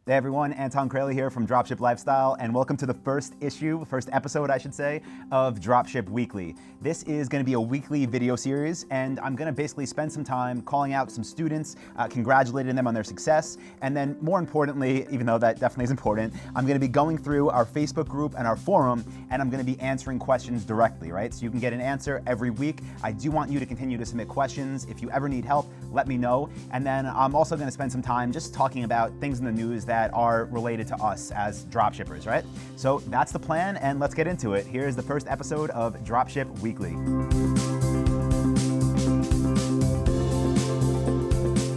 Hey everyone, Karl here from Dropship Lifestyle, and welcome to the first episode, I should say, of Dropship Weekly. This is going to be a weekly video series, and I'm going to basically spend some time calling out some students, congratulating them on their success, and then more importantly, even though that definitely is important, I'm going to be going through our Facebook group and our forum, and I'm going to be answering questions directly, right? So you can get an answer every week. I do want you to continue to submit questions. If you ever need help, let me know. And then I'm also going to spend some time just talking about things in the news that are related to us as dropshippers, right? So that's the plan, and let's get into it. Here's the first episode of Dropship Weekly.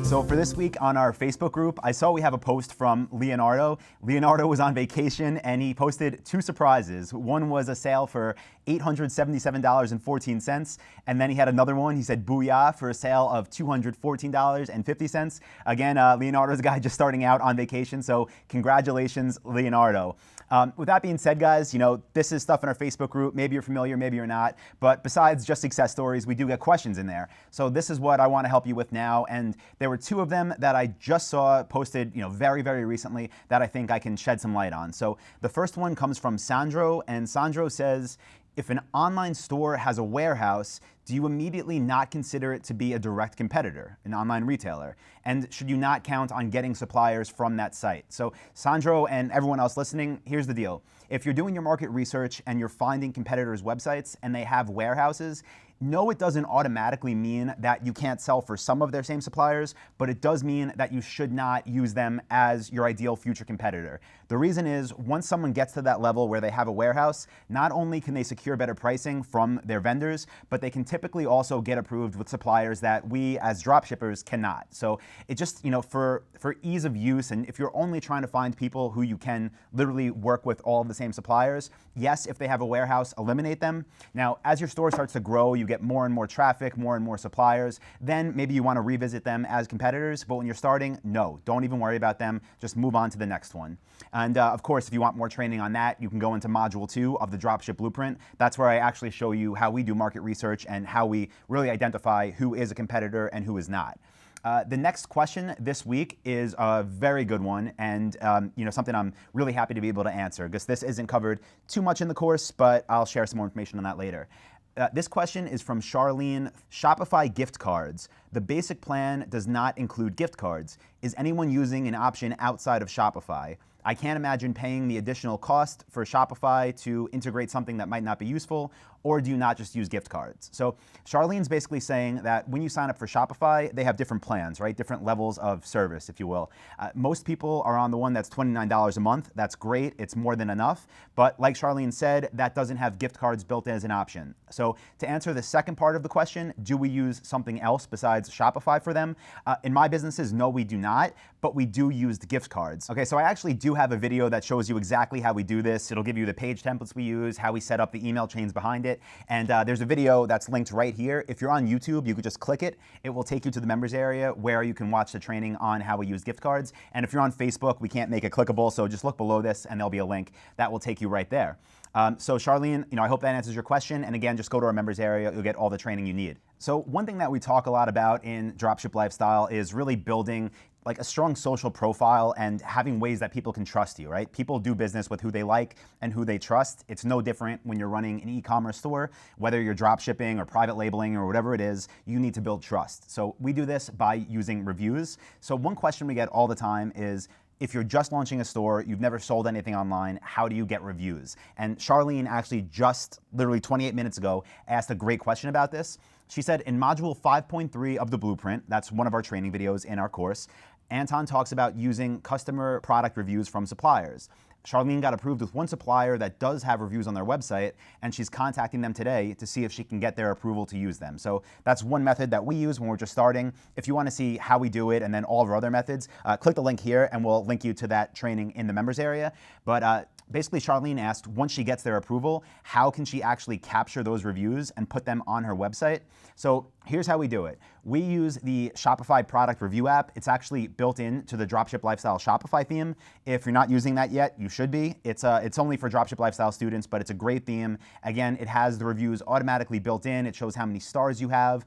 So for this week on our Facebook group, I saw we have a post from Leonardo. Leonardo was on vacation and he posted two surprises. One was a sale for $877.14, and then he had another one. He said booyah for a sale of $214.50. Again, Leonardo's a guy just starting out on vacation, so congratulations, Leonardo. With that being said, guys, this is stuff in our Facebook group. Maybe you're familiar, maybe you're not. But besides just success stories, we do get questions in there. So this is what I want to help you with now. And there were two of them that I just saw posted, very, very recently that I think I can shed some light on. So the first one comes from Sandro, and Sandro says, if an online store has a warehouse, do you immediately not consider it to be a direct competitor, an online retailer? And should you not count on getting suppliers from that site? So Sandro and everyone else listening, here's the deal. If you're doing your market research and you're finding competitors' websites and they have warehouses, no, it doesn't automatically mean that you can't sell for some of their same suppliers, but it does mean that you should not use them as your ideal future competitor. The reason is, once someone gets to that level where they have a warehouse, not only can they secure better pricing from their vendors, but they can typically also get approved with suppliers that we as dropshippers cannot. So it just, for ease of use, and if you're only trying to find people who you can literally work with all of the same suppliers, yes, if they have a warehouse, eliminate them. Now, as your store starts to grow, you get more and more traffic, more and more suppliers, then maybe you want to revisit them as competitors. But when you're starting, no, don't even worry about them. Just move on to the next one. And of course, if you want more training on that, you can go into module 2 of the Dropship Blueprint. That's where I actually show you how we do market research and how we really identify who is a competitor and who is not. The next question this week is a very good one, and something I'm really happy to be able to answer, because this isn't covered too much in the course, but I'll share some more information on that later. This question is from Charlene. Shopify gift cards. The basic plan does not include gift cards. Is anyone using an option outside of Shopify? I can't imagine paying the additional cost for Shopify to integrate something that might not be useful, or do you not just use gift cards? So Charlene's basically saying that when you sign up for Shopify, they have different plans, right? Different levels of service, if you will. Most people are on the one that's $29 a month. That's great. It's more than enough. But like Charlene said, that doesn't have gift cards built in as an option. So to answer the second part of the question, do we use something else besides Shopify for them? In my businesses, no, we do not, but we do use the gift cards. Okay, so I actually do have a video that shows you exactly how we do this. It'll give you the page templates we use, how we set up the email chains behind it. And there's a video that's linked right here. If you're on YouTube, you could just click it. It will take you to the members area where you can watch the training on how we use gift cards. And if you're on Facebook, we can't make it clickable, so just look below this and there'll be a link that will take you right there. So Charlene, I hope that answers your question. And again, just go to our members area. You'll get all the training you need. So one thing that we talk a lot about in Dropship Lifestyle is really building like a strong social profile and having ways that people can trust you, right? People do business with who they like and who they trust. It's no different when you're running an e-commerce store, whether you're drop shipping or private labeling or whatever it is, you need to build trust. So we do this by using reviews. So one question we get all the time is, if you're just launching a store, you've never sold anything online, how do you get reviews? And Charlene actually just literally 28 minutes ago asked a great question about this. She said in module 5.3 of the blueprint, that's one of our training videos in our course, Anton talks about using customer product reviews from suppliers. Charlene got approved with one supplier that does have reviews on their website, and she's contacting them today to see if she can get their approval to use them. So that's one method that we use when we're just starting. If you want to see how we do it and then all of our other methods, click the link here and we'll link you to that training in the members area. But basically, Charlene asked, once she gets their approval, how can she actually capture those reviews and put them on her website? So here's how we do it. We use the Shopify product review app. It's actually built into the Dropship Lifestyle Shopify theme. If you're not using that yet, you should be. It's only for Dropship Lifestyle students, but it's a great theme. Again, it has the reviews automatically built in. It shows how many stars you have.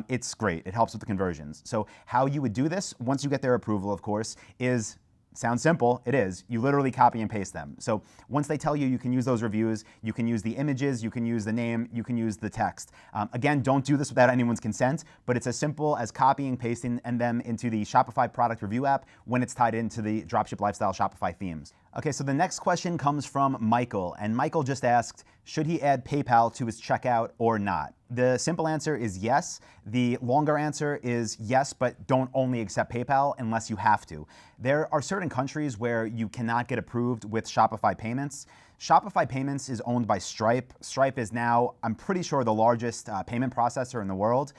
It's great. It helps with the conversions. So how you would do this, once you get their approval, of course, is Sounds simple, it is. You literally copy and paste them. So once they tell you you can use those reviews, you can use the images, you can use the name, you can use the text. Again, don't do this without anyone's consent, but it's as simple as copying, pasting, and them into the Shopify product review app when it's tied into the Dropship Lifestyle Shopify themes. Okay, so the next question comes from Michael, and Michael just asked, should he add PayPal to his checkout or not? The simple answer is yes. The longer answer is yes, but don't only accept PayPal unless you have to. There are certain countries where you cannot get approved with Shopify payments. Shopify Payments is owned by Stripe. Stripe is now, I'm pretty sure, the largest payment processor in the world.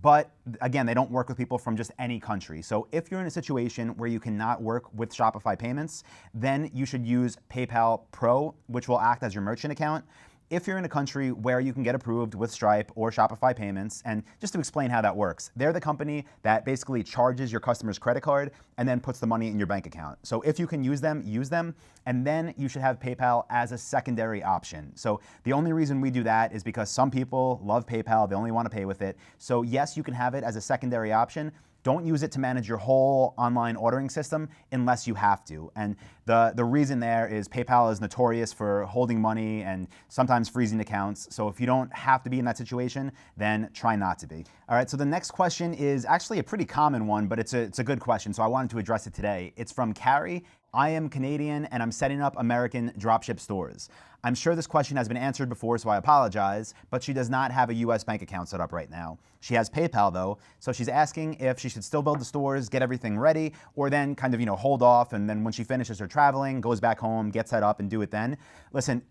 But again, they don't work with people from just any country. So if you're in a situation where you cannot work with Shopify Payments, then you should use PayPal Pro, which will act as your merchant account. If you're in a country where you can get approved with Stripe or Shopify Payments, and just to explain how that works, they're the company that basically charges your customer's credit card and then puts the money in your bank account. So if you can use them, and then you should have PayPal as a secondary option. So the only reason we do that is because some people love PayPal, they only want to pay with it. So yes, you can have it as a secondary option. Don't use it to manage your whole online ordering system unless you have to. And the reason there is PayPal is notorious for holding money and sometimes freezing accounts. So if you don't have to be in that situation, then try not to be. All right, so the next question is actually a pretty common one, but it's a good question, so I wanted to address it today. It's from Carrie. I am Canadian and I'm setting up American dropship stores. I'm sure this question has been answered before, so I apologize, but she does not have a US bank account set up right now. She has PayPal though, so she's asking if she should still build the stores, get everything ready, or then kind of, hold off, and then when she finishes her traveling, goes back home, gets set up and do it then. Listen,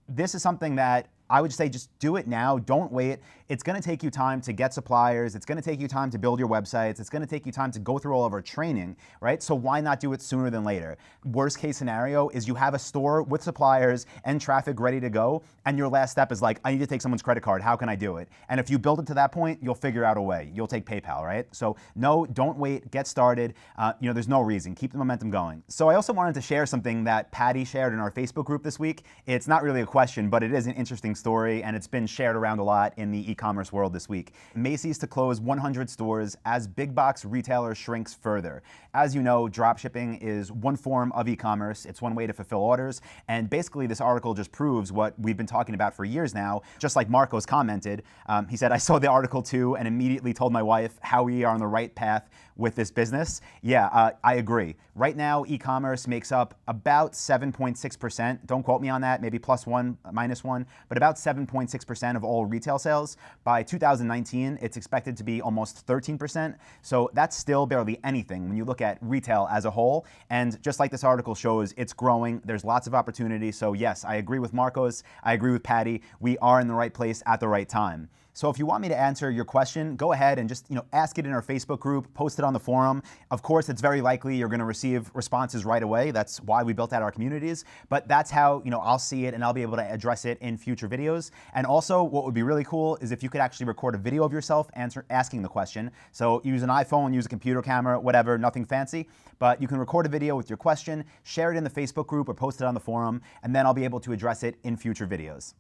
this is something that I would say just do it now, don't wait. It's gonna take you time to get suppliers, it's gonna take you time to build your websites, it's gonna take you time to go through all of our training, right? So why not do it sooner than later? Worst case scenario is you have a store with suppliers and traffic ready to go, and your last step is like, I need to take someone's credit card, how can I do it? And if you build it to that point, you'll figure out a way. You'll take PayPal, right? So no, don't wait, get started. There's no reason, keep the momentum going. So I also wanted to share something that Patty shared in our Facebook group this week. It's not really a question, but it is an interesting story, and it's been shared around a lot in the e-commerce world this week. Macys to close 100 stores as big box retailer shrinks further. As you know, dropshipping is one form of e-commerce. It's one way to fulfill orders, and basically this article just proves what we've been talking about for years now. Just like Marcos commented, he said, I saw the article too and immediately told my wife how we are on the right path with this business. Yeah, I agree. Right now, e-commerce makes up about 7.6%. Don't quote me on that, maybe +1, -1, but about 7.6% of all retail sales. By 2019, it's expected to be almost 13%. So that's still barely anything when you look at retail as a whole. And just like this article shows, it's growing. There's lots of opportunity. So yes, I agree with Marcos. I agree with Patty. We are in the right place at the right time. So if you want me to answer your question, go ahead and just ask it in our Facebook group, post it on the forum. Of course, it's very likely you're going to receive responses right away. That's why we built out our communities. But that's how I'll see it and I'll be able to address it in future videos. And also, what would be really cool is if you could actually record a video of yourself asking the question. So use an iPhone, use a computer camera, whatever, nothing fancy. But you can record a video with your question, share it in the Facebook group or post it on the forum, and then I'll be able to address it in future videos.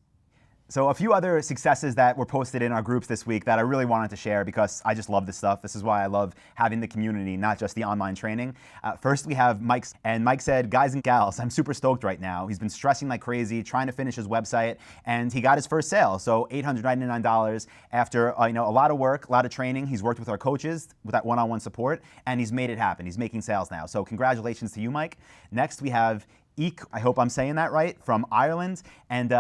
So a few other successes that were posted in our groups this week that I really wanted to share because I just love this stuff. This is why I love having the community, not just the online training. First, we have Mike, and Mike said, guys and gals, I'm super stoked right now. He's been stressing like crazy, trying to finish his website, and he got his first sale. So $899 after a lot of work, a lot of training. He's worked with our coaches with that one-on-one support, and he's made it happen. He's making sales now. So congratulations to you, Mike. Next, we have Eek, I hope I'm saying that right, from Ireland, and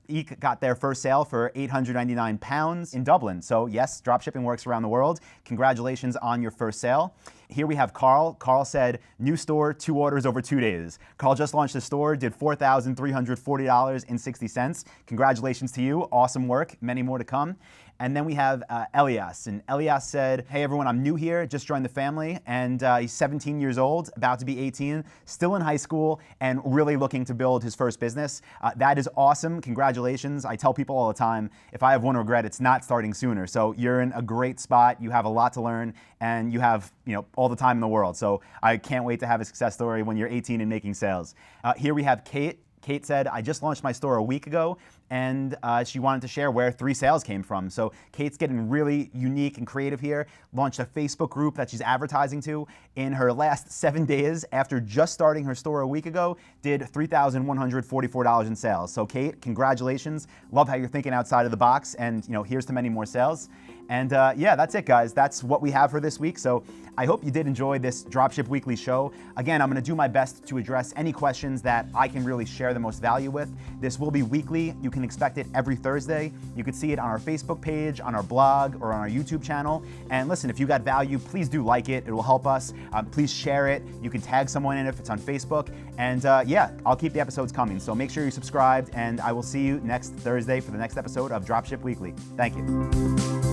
Eek got their first sale for £899 in Dublin. So yes, dropshipping works around the world. Congratulations on your first sale. Here we have Karl. Karl said, new store, 2 orders over 2 days. Karl just launched the store, did $4,340.60. Congratulations to you, awesome work, many more to come. And then we have Elias, and Elias said, hey everyone, I'm new here, just joined the family, and he's 17 years old, about to be 18, still in high school, and really looking to build his first business. That is awesome, congratulations. I tell people all the time, if I have one regret, it's not starting sooner. So you're in a great spot, you have a lot to learn, and you have all the time in the world. So I can't wait to have a success story when you're 18 and making sales. Here we have Kate. Kate said, I just launched my store a week ago, and she wanted to share where 3 sales came from. So Kate's getting really unique and creative here, launched a Facebook group that she's advertising to. In her last 7 days, after just starting her store a week ago, did $3,144 in sales. So Kate, congratulations. Love how you're thinking outside of the box, and here's to many more sales. And yeah, that's it, guys. That's what we have for this week. So I hope you did enjoy this Dropship Weekly show. Again, I'm going to do my best to address any questions that I can really share the most value with. This will be weekly. You can expect it every Thursday. You can see it on our Facebook page, on our blog, or on our YouTube channel. And listen, if you got value, please do like it. It will help us. Please share it. You can tag someone in if it's on Facebook. And yeah, I'll keep the episodes coming. So make sure you're subscribed, and I will see you next Thursday for the next episode of Dropship Weekly. Thank you.